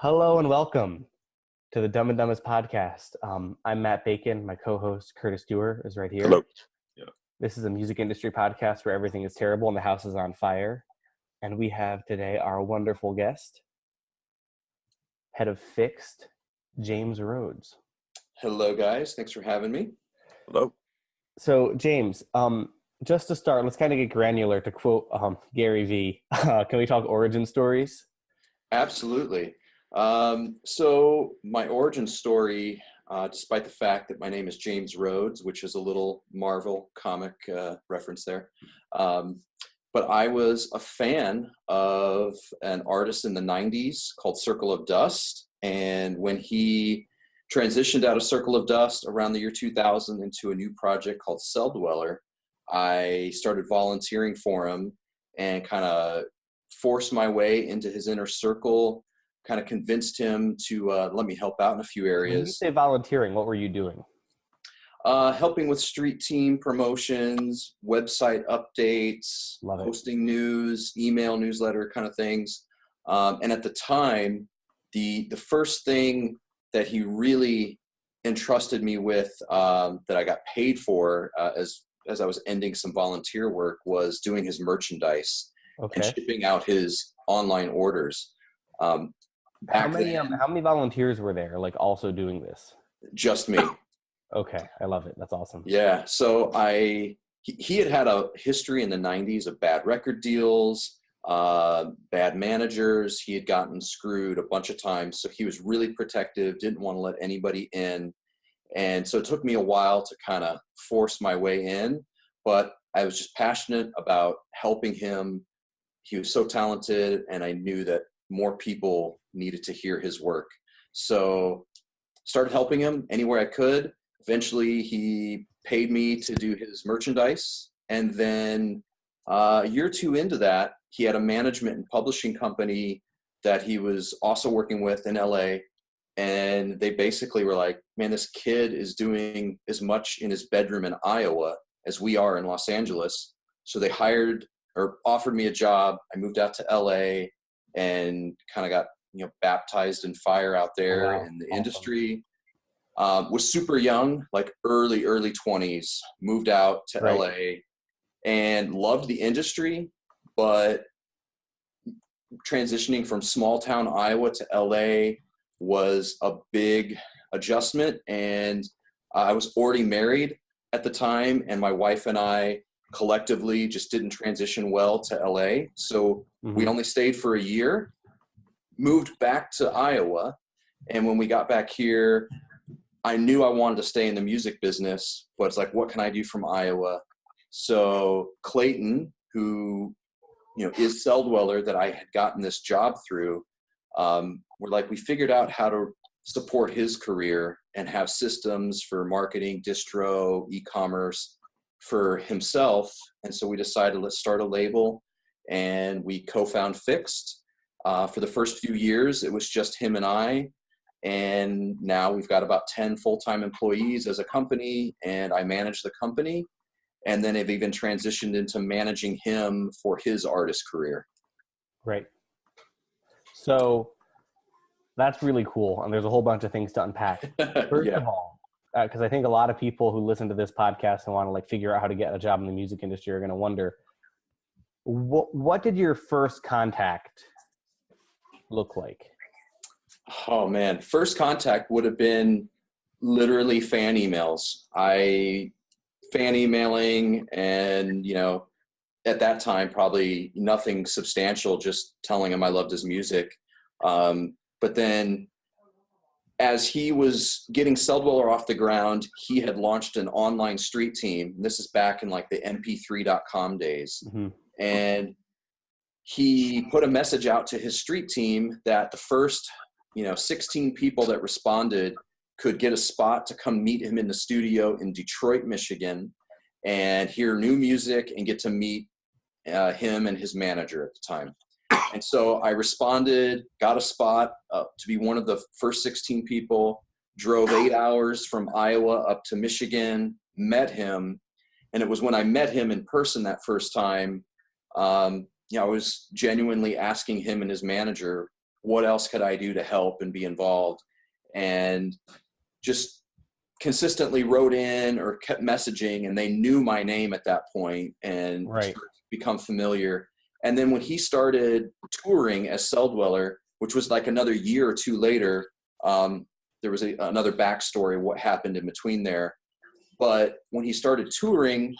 Hello and welcome to the Dumb and Dumbest podcast. I'm Matt Bacon. My co-host Curtis Stewart is right here. Hello. Yeah. This is a music industry podcast where everything is terrible and the house is on fire. And we have today our wonderful guest, head of Fixt, James Rhodes. Hello, guys. Thanks for having me. Hello. So, James, just to start, let's kind of get granular. To quote Gary V, can we talk origin stories? Absolutely. So my origin story, despite the fact that my name is James Rhodes, which is a little Marvel comic reference there, but I was a fan of an artist in the 90s called Circle of Dust. And when he transitioned out of Circle of Dust around the year 2000 into a new project called Celldweller, I started volunteering for him and kind of forced my way into his inner circle, kind of convinced him to let me help out in a few areas. When you say volunteering, what were you doing? Helping with street team promotions, website updates, posting news, email newsletter kind of things. And at the time, the first thing that he really entrusted me with that I got paid for as I was ending some volunteer work was doing his merchandise and shipping out his online orders. How many volunteers were there, like, also doing this? Just me. Okay, I love it. That's awesome. Yeah, so he had a history in the 90s of bad record deals, bad managers. He had gotten screwed a bunch of times, so he was really protective, didn't want to let anybody in. And so it took me a while to kind of force my way in, but I was just passionate about helping him. He was so talented, and I knew that more people needed to hear his work. So started helping him anywhere I could. Eventually, he paid me to do his merchandise. And then a year or two into that, he had a management and publishing company that he was also working with in LA. And they basically were like, man, this kid is doing as much in his bedroom in Iowa as we are in Los Angeles. So they hired or offered me a job. I moved out to LA and kind of got, baptized in fire out there in the industry. Was super young, like early 20s, moved out to LA and loved the industry, but transitioning from small town Iowa to LA was a big adjustment. And I was already married at the time, and my wife and I collectively just didn't transition well to LA. So we only stayed for a year, moved back to Iowa. And when we got back here, I knew I wanted to stay in the music business, but it's like, what can I do from Iowa? So Clayton, who, is Celldweller, that I had gotten this job through, we figured out how to support his career and have systems for marketing, distro, e-commerce for himself. And so we decided, let's start a label, and we co-found Fixt. For the first few years, it was just him and I. And now we've got about 10 full-time employees as a company, and I manage the company. And then I've even transitioned into managing him for his artist career. Right. So that's really cool. And there's a whole bunch of things to unpack. First of all, because I think a lot of people who listen to this podcast and want to figure out how to get a job in the music industry are going to wonder, what did your first contact look like? Oh man, first contact would have been literally fan emails. Fan emailing, and at that time probably nothing substantial, just telling him I loved his music. But then as he was getting Celldweller off the ground, he had launched an online street team. This is back in the mp3.com days. And he put a message out to his street team that the first 16 people that responded could get a spot to come meet him in the studio in Detroit, Michigan, and hear new music and get to meet him and his manager at the time. And so I responded, got a spot to be one of the first 16 people, drove 8 hours from Iowa up to Michigan, met him. And it was when I met him in person that first time, I was genuinely asking him and his manager, what else could I do to help and be involved? And just consistently wrote in or kept messaging, and they knew my name at that point and become familiar. And then when he started touring as Celldweller, which was like another year or two later, there was another backstory what happened in between there. But when he started touring,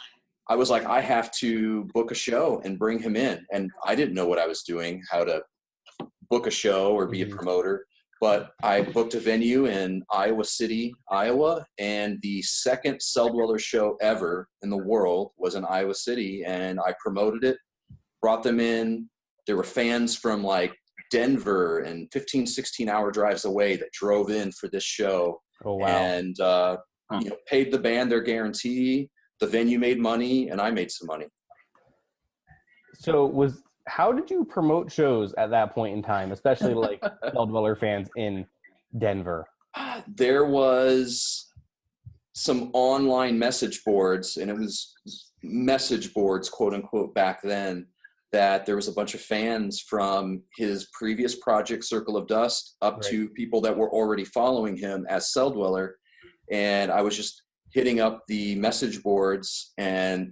I was like, I have to book a show and bring him in. And I didn't know what I was doing, how to book a show or be a promoter. But I booked a venue in Iowa City, Iowa, and the second Celldweller show ever in the world was in Iowa City, and I promoted it, brought them in. There were fans from like Denver and 15, 16-hour drives away that drove in for this show. Oh, wow. And paid the band their guarantee. The venue made money, and I made some money. So how did you promote shows at that point in time, especially like Celldweller fans in Denver? There was some online message boards, and it was message boards, quote unquote, back then, that there was a bunch of fans from his previous project, Circle of Dust, up to people that were already following him as Celldweller. And I was just hitting up the message boards, and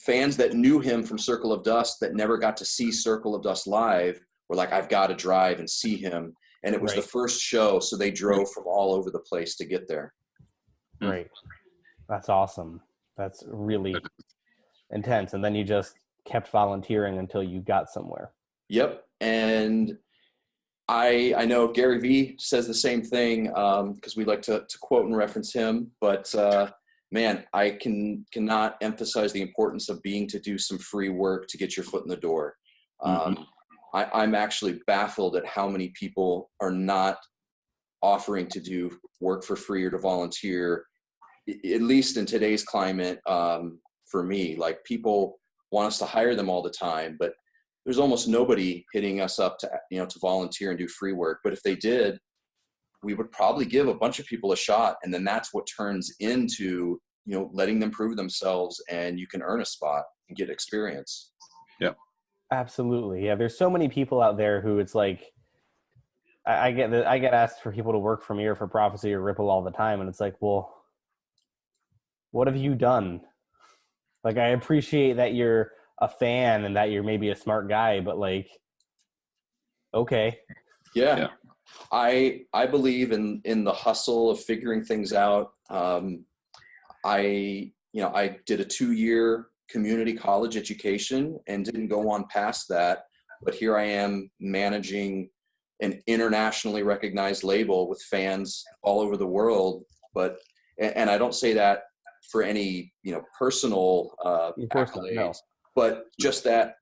fans that knew him from Circle of Dust that never got to see Circle of Dust live were like, I've got to drive and see him. And it was the first show, so they drove from all over the place to get there. Right. That's awesome. That's really intense. And then you just kept volunteering until you got somewhere. Yep. And I know Gary Vee says the same thing, because we like to quote and reference him, but man, I cannot emphasize the importance of being to do some free work to get your foot in the door. I'm actually baffled at how many people are not offering to do work for free or to volunteer, at least in today's climate. For me, like, people want us to hire them all the time, but there's almost nobody hitting us up to volunteer and do free work. But if they did, we would probably give a bunch of people a shot. And then that's what turns into, letting them prove themselves, and you can earn a spot and get experience. Yeah, absolutely. Yeah. There's so many people out there who it's like, I get asked for people to work for me or for Prophecy or Ripple all the time. And it's like, well, what have you done? Like, I appreciate that you're a fan and that you're maybe a smart guy, but like, okay. Yeah. I believe in the hustle of figuring things out. I did a 2-year community college education and didn't go on past that, but here I am managing an internationally recognized label with fans all over the world. And I don't say that for any, personal accolades. No. But just that,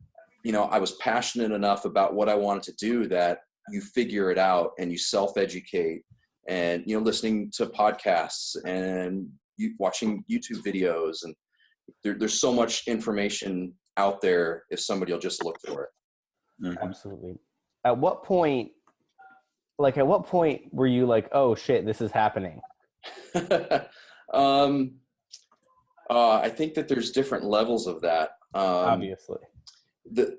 I was passionate enough about what I wanted to do that you figure it out and you self-educate, and, listening to podcasts and watching YouTube videos. And there's so much information out there if somebody will just look for it. Absolutely. At what point were you like, oh shit, this is happening? I think that there's different levels of that. Obviously. The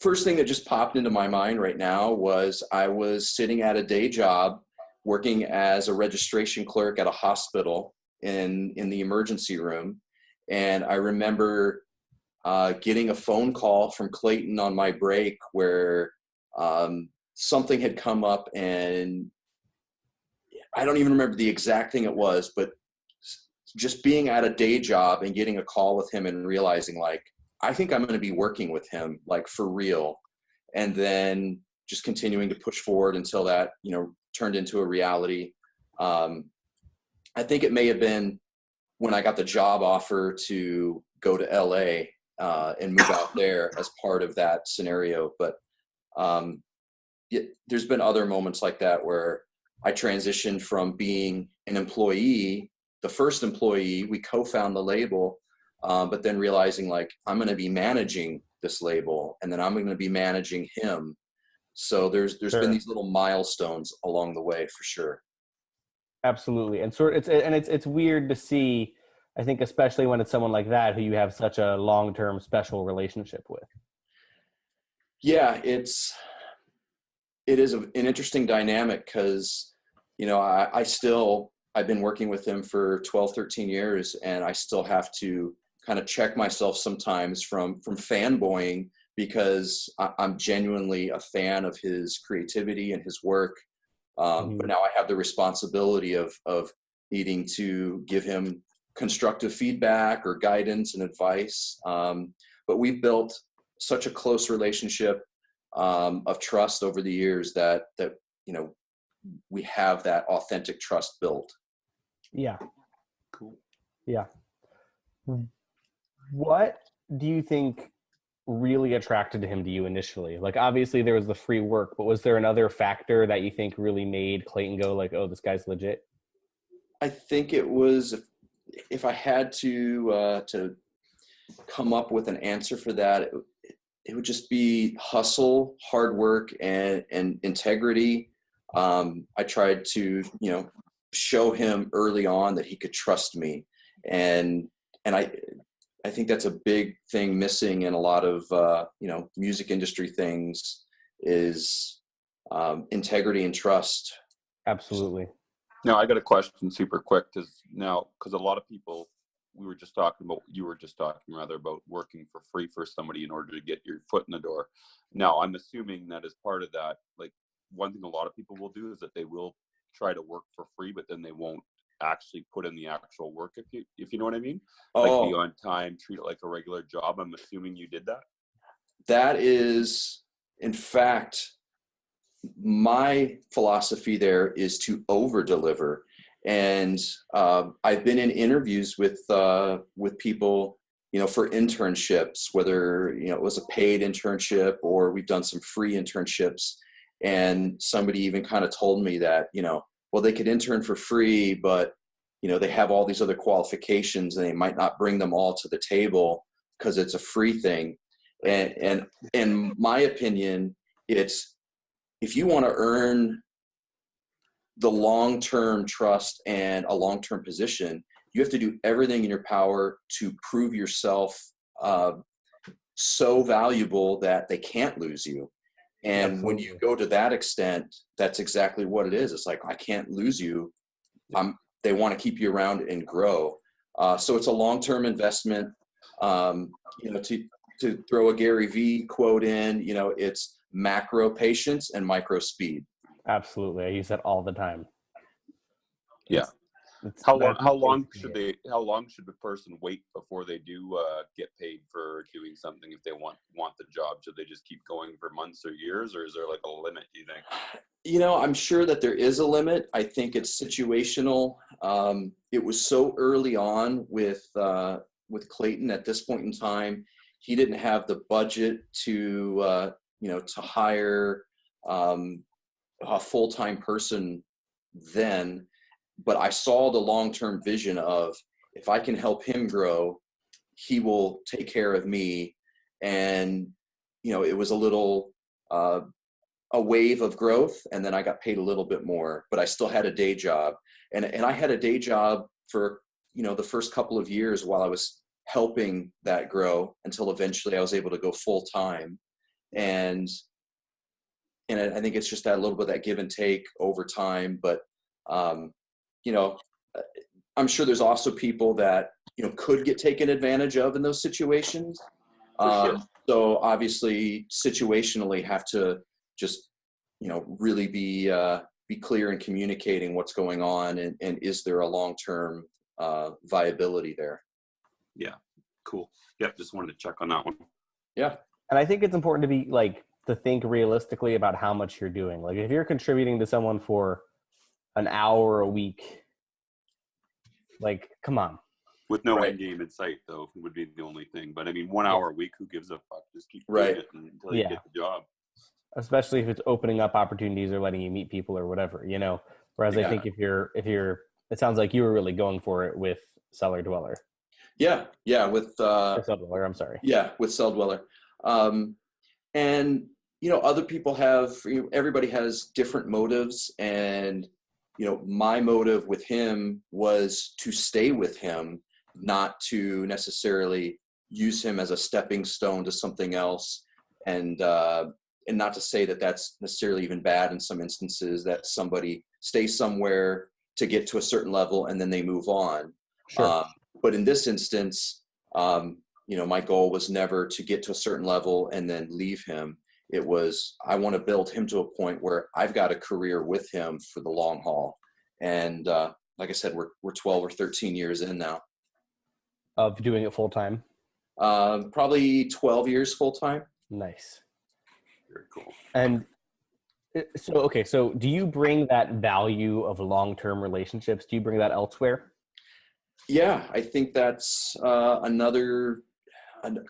first thing that just popped into my mind right now was I was sitting at a day job working as a registration clerk at a hospital in the emergency room. And I remember getting a phone call from Clayton on my break where something had come up, and I don't even remember the exact thing it was, but just being at a day job and getting a call with him and realizing, like, I think I'm going to be working with him, like, for real. And then just continuing to push forward until that, turned into a reality. I think it may have been when I got the job offer to go to LA and move out there as part of that scenario. But there's been other moments like that where I transitioned from being an employee, the first employee, we co-found the label, but then realizing, like, I'm going to be managing this label, and then I'm going to be managing him. So there's been these little milestones along the way, for sure. Absolutely. And it's weird to see, I think, especially when it's someone like that who you have such a long-term special relationship with. Yeah, an interesting dynamic because, you know, I've been working with him for 12, 13 years, and I still have to kind of check myself sometimes from fanboying, because I'm genuinely a fan of his creativity and his work. But now I have the responsibility of needing to give him constructive feedback or guidance and advice. But we've built such a close relationship of trust over the years that you know, we have that authentic trust built. Yeah. Cool. Yeah. What do you think really attracted him to you initially? Like, obviously there was the free work, but was there another factor that you think really made Clayton go like, oh, this guy's legit? I think it was, if I had to come up with an answer for that, it would just be hustle, hard work, and integrity. I tried to, you know, show him early on that he could trust me, and I think that's a big thing missing in a lot of you know, music industry things, is integrity and trust. Absolutely. Now, I got a question super quick, because a lot of people, you were just talking rather about working for free for somebody in order to get your foot in the door. Now, I'm assuming that as part of that, like, one thing a lot of people will do is that they will try to work for free, but then they won't actually put in the actual work, if you know what I mean. Like, be on time, treat it like a regular job. I'm assuming you did that. That is, in fact, my philosophy there is to over deliver. And I've been in interviews with people, you know, for internships, whether, you know, it was a paid internship or we've done some free internships. And somebody even kind of told me that, you know, well, they could intern for free, but, you know, they have all these other qualifications and they might not bring them all to the table because it's a free thing. And in my opinion, it's, if you want to earn the long-term trust and a long-term position, you have to do everything in your power to prove yourself so valuable that they can't lose you. And Absolutely. when you go to that extent, that's exactly what it is. It's like, I can't lose you. They want to keep you around and grow. So it's a long-term investment. You know, to throw a Gary V quote in, you know, it's macro patience and micro speed. Absolutely. I use that all the time. Yeah. How long should the person wait before they do get paid for doing something if they want the job? Should they just keep going for months or years, or is there like a limit, do you think? You know, I'm sure that there is a limit. I think it's situational. It was so early on with Clayton. At this point in time, he didn't have the budget to you know, to hire a full-time person then. But I saw the long-term vision of, if I can help him grow, he will take care of me. And, you know, it was a little, a wave of growth, and then I got paid a little bit more, but I still had a day job. And I had a day job for, you know, the first couple of years while I was helping that grow, until eventually I was able to go full-time. And I think it's just that little bit of that give and take over time. But, you know, I'm sure there's also people that, you know, could get taken advantage of in those situations. Sure. So obviously situationally have to just, you know, really be clear in communicating what's going on, and is there a long-term viability there? Yeah. Cool. Yep. Just wanted to check on that one. Yeah. And I think it's important to be like, to think realistically about how much you're doing. Like, if you're contributing to someone for an hour a week, like, come on. With no end game in sight, though, would be the only thing. But I mean, 1 hour a week, who gives a fuck? Just keep doing it until you get the job. Especially if it's opening up opportunities or letting you meet people or whatever, you know. Whereas I think if you're, it sounds like you were really going for it with Celldweller. Yeah, with Celldweller, I'm sorry. Yeah, with Celldweller. And, you know, other people have, you know, everybody has different motives. And, you know, my motive with him was to stay with him, not to necessarily use him as a stepping stone to something else. And, and not to say that that's necessarily even bad in some instances, that somebody stays somewhere to get to a certain level and then they move on. Sure. But in this instance, my goal was never to get to a certain level and then leave him. It was, I want to build him to a point where I've got a career with him for the long haul. And like I said, we're 12 or 13 years in now. Of doing it full time? Probably 12 years full time. Nice. Very cool. And so do you bring that value of long-term relationships? Do you bring that elsewhere? Yeah, I think that's another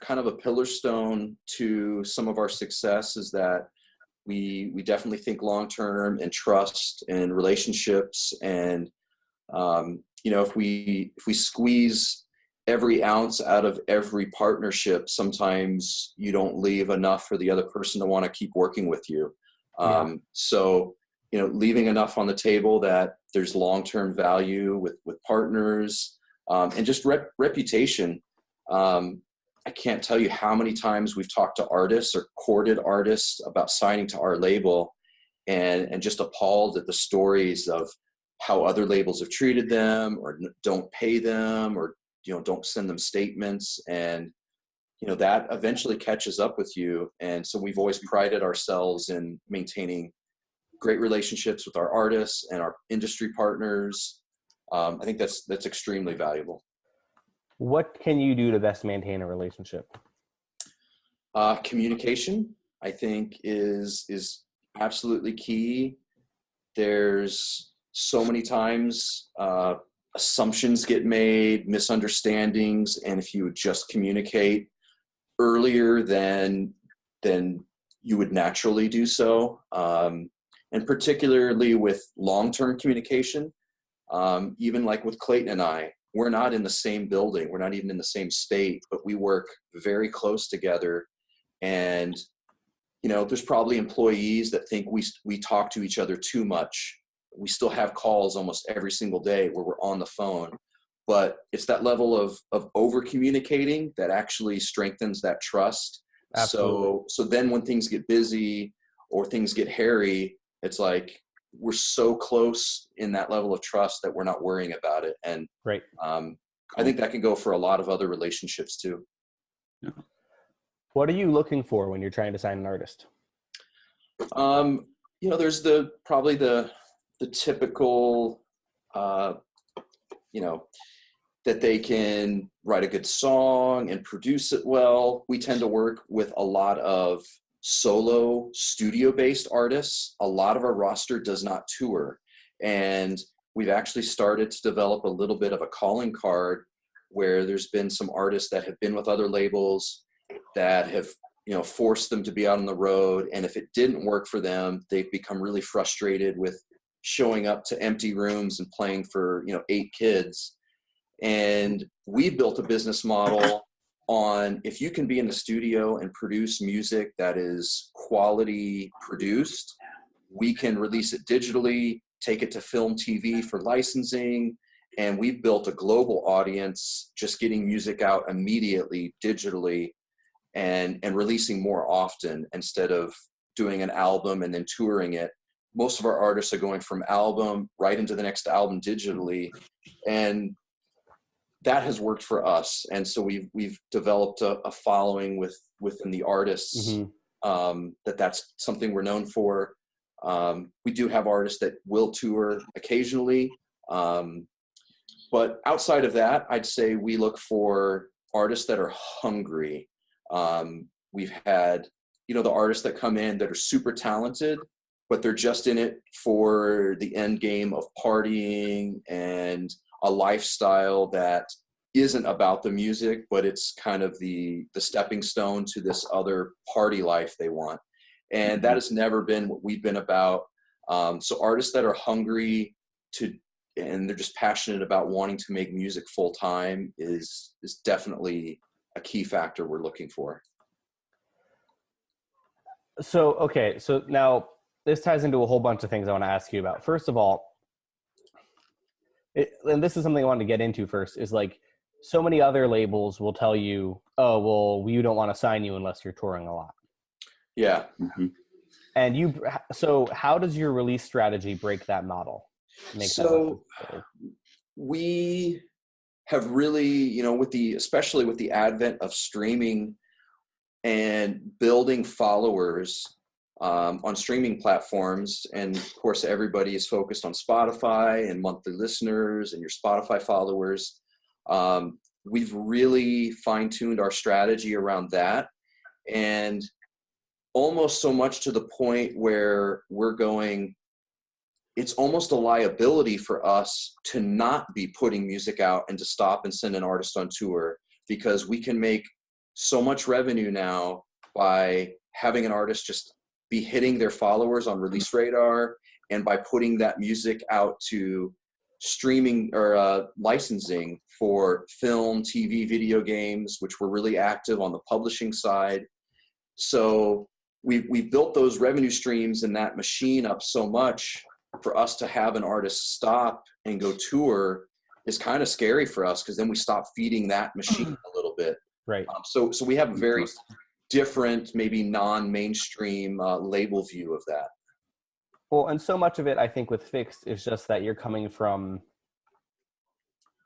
kind of a pillar stone to some of our success, is that we definitely think long-term and trust and relationships. And, if we squeeze every ounce out of every partnership, sometimes you don't leave enough for the other person to want to keep working with you. Yeah. So, leaving enough on the table that there's long-term value with partners, and just reputation. I can't tell you how many times we've talked to artists or courted artists about signing to our label, and just appalled at the stories of how other labels have treated them, or don't pay them, or don't send them statements. And that eventually catches up with you. And so we've always prided ourselves in maintaining great relationships with our artists and our industry partners. I think that's extremely valuable. What can you do to best maintain a relationship? Communication, I think, is absolutely key. There's so many times assumptions get made, misunderstandings, and if you would just communicate earlier than you would naturally do so, and particularly with long-term communication, even like with Clayton and I, we're not in the same building, we're not even in the same state, but we work very close together. And there's probably employees that think we talk to each other too much. We still have calls almost every single day where we're on the phone, but it's that level of over communicating that actually strengthens that trust. Absolutely. So then when things get busy or things get hairy, it's like we're so close in that level of trust that we're not worrying about it. And Right. I think that can go for a lot of other relationships too. Yeah. What are you looking for when you're trying to sign an artist? There's probably the typical, that they can write a good song and produce it well. We tend to work with a lot of solo studio-based artists. A lot of our roster does not tour. And we've actually started to develop a little bit of a calling card where there's been some artists that have been with other labels that have forced them to be out on the road. And if it didn't work for them, they've become really frustrated with showing up to empty rooms and playing for 8 kids. And we built a business model on, if you can be in the studio and produce music that is quality produced, we can release it digitally, take it to film, TV for licensing. And we've built a global audience just getting music out immediately digitally and releasing more often instead of doing an album and then touring it. Most of our artists are going from album right into the next album digitally. And that has worked for us. And so we've developed a following within the artists, that's something we're known for. We do have artists that will tour occasionally. But outside of that, I'd say we look for artists that are hungry. We've had, the artists that come in that are super talented, but they're just in it for the end game of partying and a lifestyle that isn't about the music, but it's kind of the stepping stone to this other party life they want. And that has never been what we've been about. So artists that are hungry and they're just passionate about wanting to make music full time is definitely a key factor we're looking for. So, okay. So now this ties into a whole bunch of things I want to ask you about. First of all, and this is something I wanted to get into first, is like so many other labels will tell you, oh, well, we don't want to sign you unless you're touring a lot. Yeah. Mm-hmm. And so how does your release strategy break that model? So we have really, you know, especially with the advent of streaming and building followers on streaming platforms, and of course everybody is focused on Spotify and monthly listeners and your Spotify followers. We've really fine-tuned our strategy around that, and almost so much to the point where we're going, it's almost a liability for us to not be putting music out and to stop and send an artist on tour, because we can make so much revenue now by having an artist just be hitting their followers on Release Radar, and by putting that music out to streaming or licensing for film, TV, video games, which we're really active on the publishing side. So we've built those revenue streams and that machine up so much. For us to have an artist stop and go tour is kind of scary for us, because then we stop feeding that machine a little bit. Right. So we have a very different, maybe non-mainstream label view of that. Well, and so much of it, I think, with Fixt is just that you're coming from.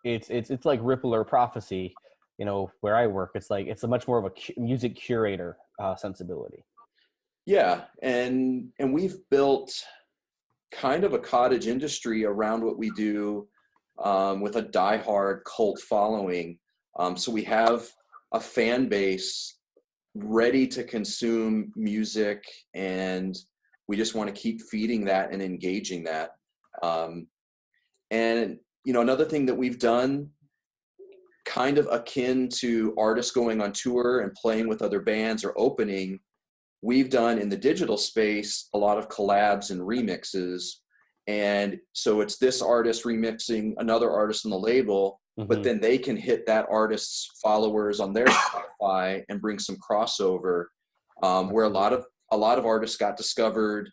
It's like Ripple or Prophecy, you know, where I work. It's like it's a much more of a music curator sensibility. Yeah, and we've built kind of a cottage industry around what we do, with a diehard cult following. So we have a fan base ready to consume music, and we just want to keep feeding that and engaging that. And, you know, another thing that we've done, kind of akin to artists going on tour and playing with other bands or opening, we've done in the digital space a lot of collabs and remixes. And so it's this artist remixing another artist on the label, but then they can hit that artist's followers on their Spotify and bring some crossover, where a lot of artists got discovered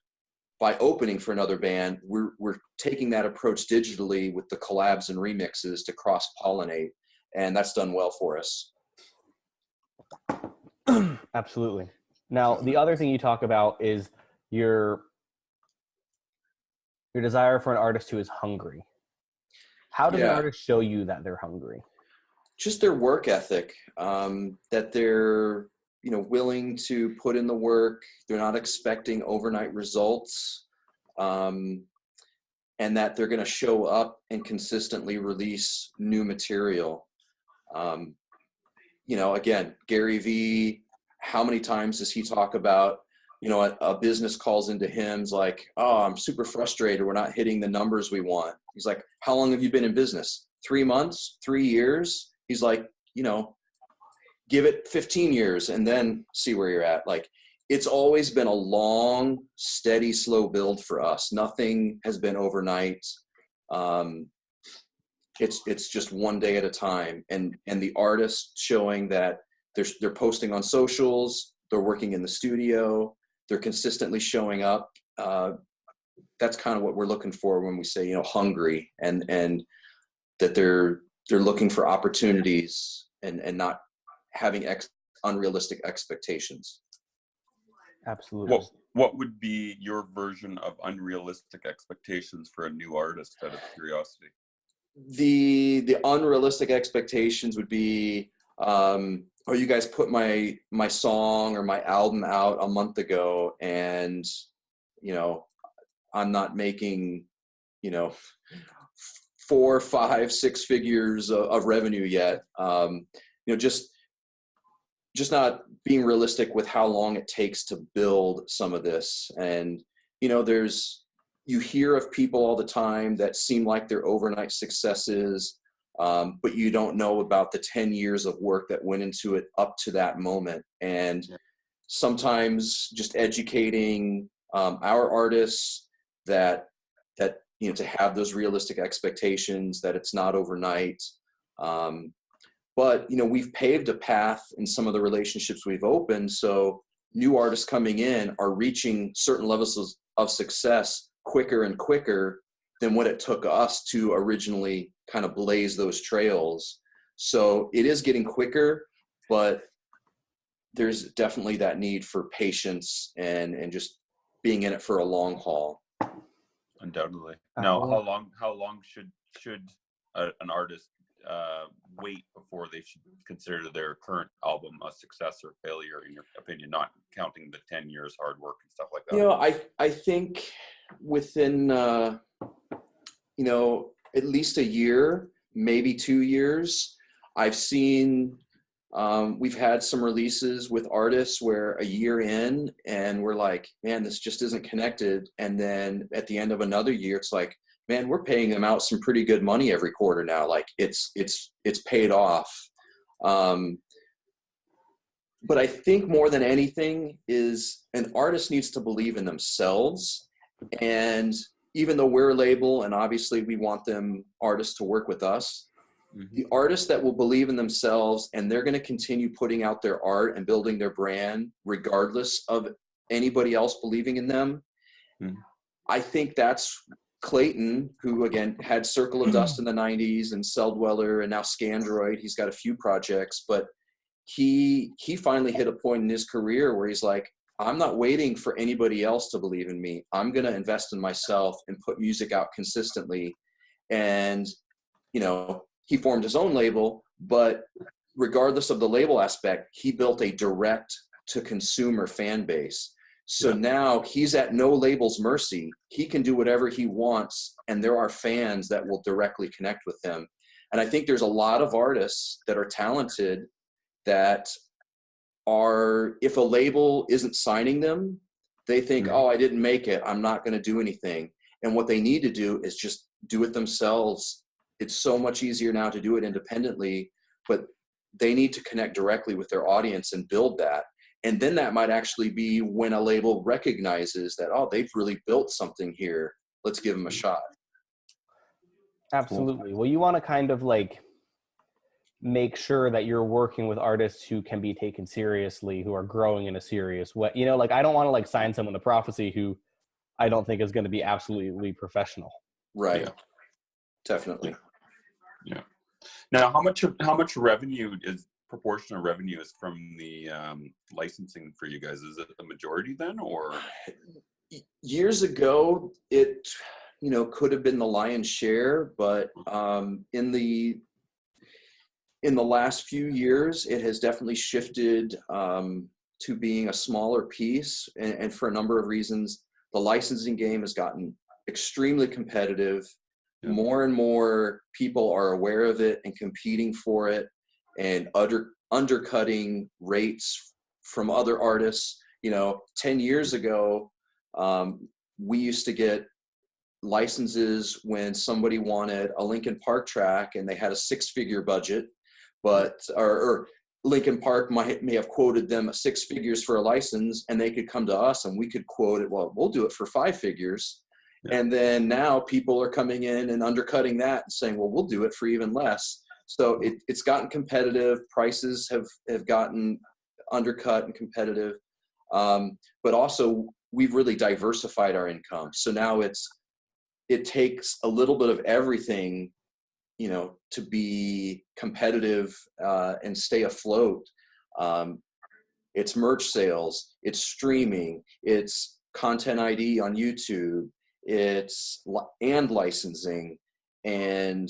by opening for another band. We're taking that approach digitally with the collabs and remixes to cross-pollinate, and that's done well for us. Absolutely. Now, the other thing you talk about is your desire for an artist who is hungry. How does an artist show you that they're hungry? Just their work ethic, that they're, you know, willing to put in the work. They're not expecting overnight results, and that they're going to show up and consistently release new material. You know, again, Gary Vee, how many times does he talk about, you know, a business calls into him's like, oh, I'm super frustrated, we're not hitting the numbers we want. He's like, how long have you been in business? 3 months, 3 years? He's like, you know, give it 15 years and then see where you're at. Like, it's always been a long, steady, slow build for us. Nothing has been overnight. It's just one day at a time. And the artists showing that they're posting on socials, they're working in the studio, they're consistently showing up. That's kind of what we're looking for when we say, you know, hungry, and that they're looking for opportunities and not having unrealistic expectations. Absolutely. What would be your version of unrealistic expectations for a new artist, out of curiosity? The unrealistic expectations would be, oh, you guys put my song or my album out a month ago, and, you know, I'm not making, you know, 4, 5, 6 figures of revenue yet. You know, just not being realistic with how long it takes to build some of this. And, you know, you hear of people all the time that seem like they're overnight successes, but you don't know about the 10 years of work that went into it up to that moment. And sometimes just educating our artists that you know, to have those realistic expectations, that it's not overnight. But, you know, we've paved a path in some of the relationships we've opened, so new artists coming in are reaching certain levels of success quicker and quicker than what it took us to originally kind of blaze those trails. So it is getting quicker, but there's definitely that need for patience and just being in it for a long haul. Undoubtedly. Now, how long should an artist wait before they should consider their current album a success or failure, in your opinion, not counting the 10 years hard work and stuff like that? You know, I think within you know, at least a year, maybe 2 years, I've seen we've had some releases with artists where a year in and we're like, man, this just isn't connected. And then at the end of another year, it's like, man, we're paying them out some pretty good money every quarter now. Like it's paid off. But I think more than anything is an artist needs to believe in themselves. And even though we're a label and obviously we want them artists to work with us, the artists that will believe in themselves and they're going to continue putting out their art and building their brand regardless of anybody else believing in them. I think that's Clayton, who again had Circle of Dust in the 90s and Celldweller and now Scandroid. He's got a few projects, but he finally hit a point in his career where he's like, I'm not waiting for anybody else to believe in me. I'm going to invest in myself and put music out consistently. And, you know, he formed his own label, but regardless of the label aspect, he built a direct to consumer fan base. So now he's at no label's mercy. He can do whatever he wants. And there are fans that will directly connect with him. And I think there's a lot of artists that are talented that are, if a label isn't signing them, they think, oh, I didn't make it, I'm not going to do anything. And what they need to do is just do it themselves. It's so much easier now to do it independently, but they need to connect directly with their audience and build that. And then that might actually be when a label recognizes that, oh, they've really built something here. Let's give them a shot. Absolutely. Well, you want to kind of like make sure that you're working with artists who can be taken seriously, who are growing in a serious way. You know, like I don't want to like sign someone to Prophecy who I don't think is going to be absolutely professional. Right. Yeah. Definitely. Yeah. Now, how much revenue is proportion of revenue is from the licensing for you guys? Is it the majority then, or? Years ago, it, you know, could have been the lion's share, but in the last few years, it has definitely shifted to being a smaller piece, and for a number of reasons. The licensing game has gotten extremely competitive. Yeah. More and more people are aware of it and competing for it and undercutting rates from other artists. You know, 10 years ago, we used to get licenses when somebody wanted a Linkin Park track and they had a 6-figure budget, but or Linkin Park may have quoted them 6 figures for a license, and they could come to us and we could quote it. Well, we'll do it for 5 figures. Yeah. And then now people are coming in and undercutting that and saying, well, we'll do it for even less. So it's gotten competitive. Prices have gotten undercut and competitive. But also we've really diversified our income. So now it takes a little bit of everything, you know, to be competitive and stay afloat. It's merch sales, it's streaming, it's content ID on YouTube, it's and licensing, and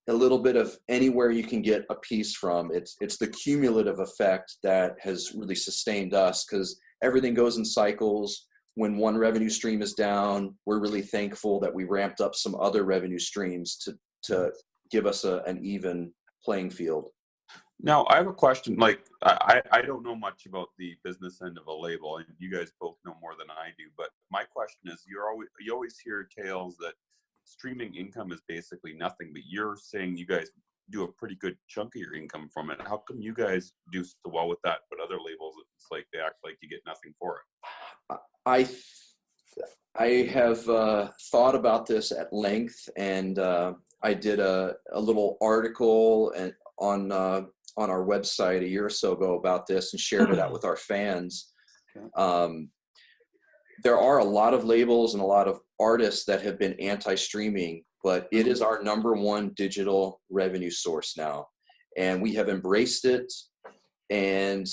a little bit of anywhere you can get a piece from. It's the cumulative effect that has really sustained us, because everything goes in cycles. When one revenue stream is down, we're really thankful that we ramped up some other revenue streams to give us an even playing field. Now, I have a question. Like, I don't know much about the business end of a label, and you guys both know more than I do. But my question is, you always hear tales that streaming income is basically nothing, but you're saying you guys do a pretty good chunk of your income from it. How come you guys do so well with that, but other labels, it's like they act like you get nothing for it? I have thought about this at length, and I did a little article on our website a year or so ago about this and shared it out with our fans. Okay. There are a lot of labels and a lot of artists that have been anti-streaming, but it is our #1 digital revenue source now. And we have embraced it. And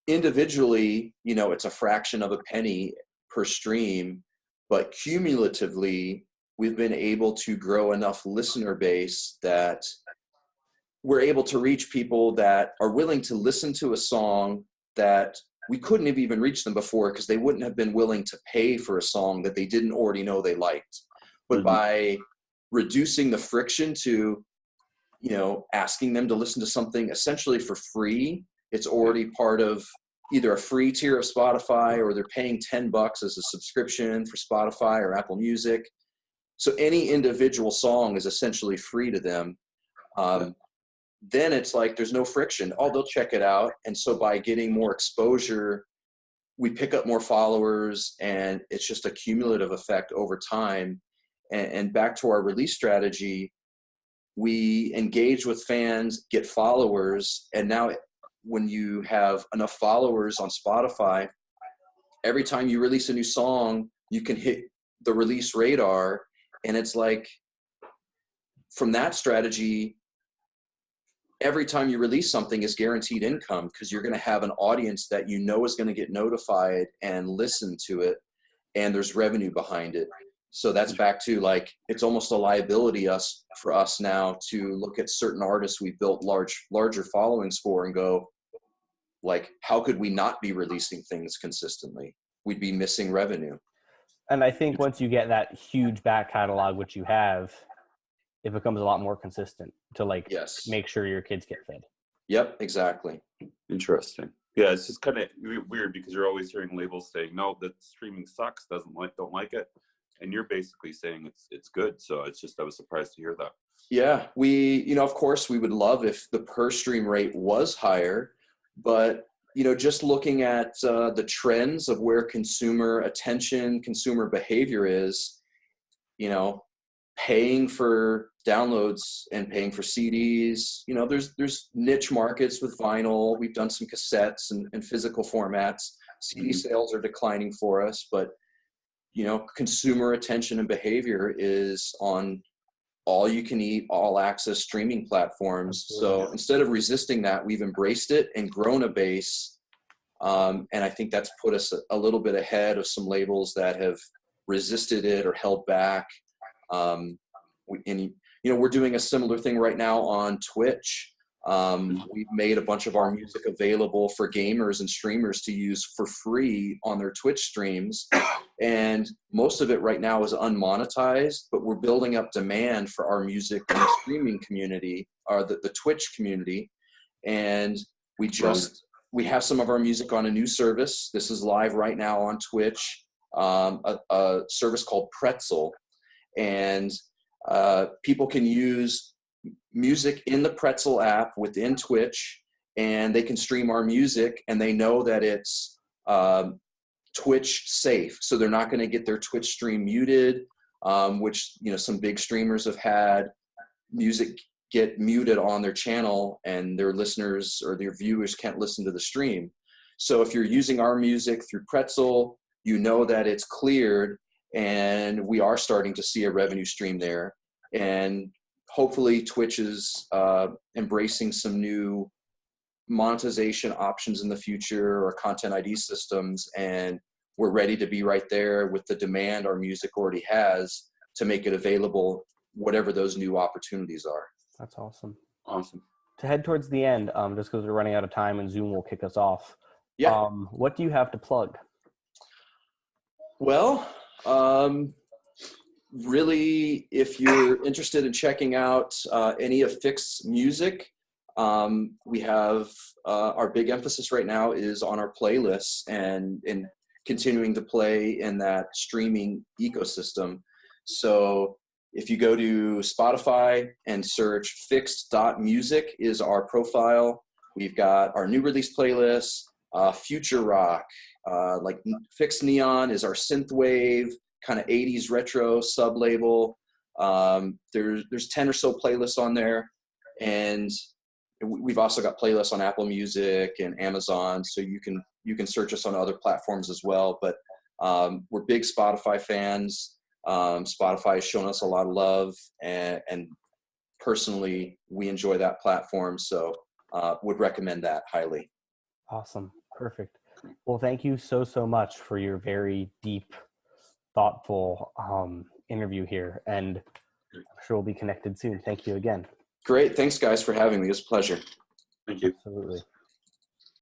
individually, you know, it's a fraction of a penny per stream, but cumulatively, we've been able to grow enough listener base that we're able to reach people that are willing to listen to a song that we couldn't have even reached them before because they wouldn't have been willing to pay for a song that they didn't already know they liked. But by reducing the friction to, you know, asking them to listen to something essentially for free, it's already part of either a free tier of Spotify or they're paying $10 as a subscription for Spotify or Apple Music. So any individual song is essentially free to them. Then it's like there's no friction. Oh, they'll check it out. And so by getting more exposure, we pick up more followers, and it's just a cumulative effect over time. And back to our release strategy, we engage with fans, get followers, and now when you have enough followers on Spotify, every time you release a new song, you can hit the release radar. And it's like, from that strategy, every time you release something is guaranteed income because you're going to have an audience that you know is going to get notified and listen to it, and there's revenue behind it. So that's back to like, it's almost a liability for us now to look at certain artists we built larger followings for and go, like, how could we not be releasing things consistently? We'd be missing revenue. And I think once you get that huge back catalog, which you have, it becomes a lot more consistent to like make sure your kids get fed. Yep, exactly. Interesting. Yeah, it's just kind of weird because you're always hearing labels saying, no, that streaming sucks, don't like it. And you're basically saying it's good. So it's just, I was surprised to hear that. Yeah, you know, of course we would love if the per stream rate was higher, but you know, just looking at the trends of where consumer attention, consumer behavior is, you know, paying for downloads and paying for CDs, you know, there's niche markets with vinyl. We've done some cassettes and physical formats. CD sales are declining for us, but you know, consumer attention and behavior is on all you can eat, all access streaming platforms. So instead of resisting that, we've embraced it and grown a base. And I think that's put us a little bit ahead of some labels that have resisted it or held back. And you know, we're doing a similar thing right now on Twitch. We've made a bunch of our music available for gamers and streamers to use for free on their Twitch streams. And most of it right now is unmonetized, but we're building up demand for our music in the streaming community, or the Twitch community. And we have some of our music on a new service. This is live right now on Twitch, a service called Pretzel. And people can use music in the Pretzel app within Twitch, and they can stream our music, and they know that it's Twitch safe. So they're not going to get their Twitch stream muted, which, you know, some big streamers have had music get muted on their channel and their listeners or their viewers can't listen to the stream. So if you're using our music through Pretzel, you know that it's cleared, and we are starting to see a revenue stream there. And hopefully Twitch is embracing some new monetization options in the future, or content ID systems, and we're ready to be right there with the demand our music already has to make it available, whatever those new opportunities are. That's awesome. Awesome. To head towards the end, just because we're running out of time and Zoom will kick us off. Yeah. What do you have to plug? Well, really, if you're interested in checking out any of Fixt's music, we have our big emphasis right now is on our playlists and continuing to play in that streaming ecosystem. So if you go to Spotify and search Fixt.music is our profile. We've got our new release playlist, future rock, like Fixt Neon is our synthwave, kind of 80s retro sub-label. There's 10 or so playlists on there. And we've also got playlists on Apple Music and Amazon. So you can search us on other platforms as well. But we're big Spotify fans. Spotify has shown us a lot of love, and personally, we enjoy that platform. So would recommend that highly. Awesome. Perfect. Well, thank you so much for your very deep, thoughtful interview here, and I'm sure we'll be connected soon. Thank you again. Great. Thanks, guys, for having me. It was a pleasure. Thank you. Absolutely.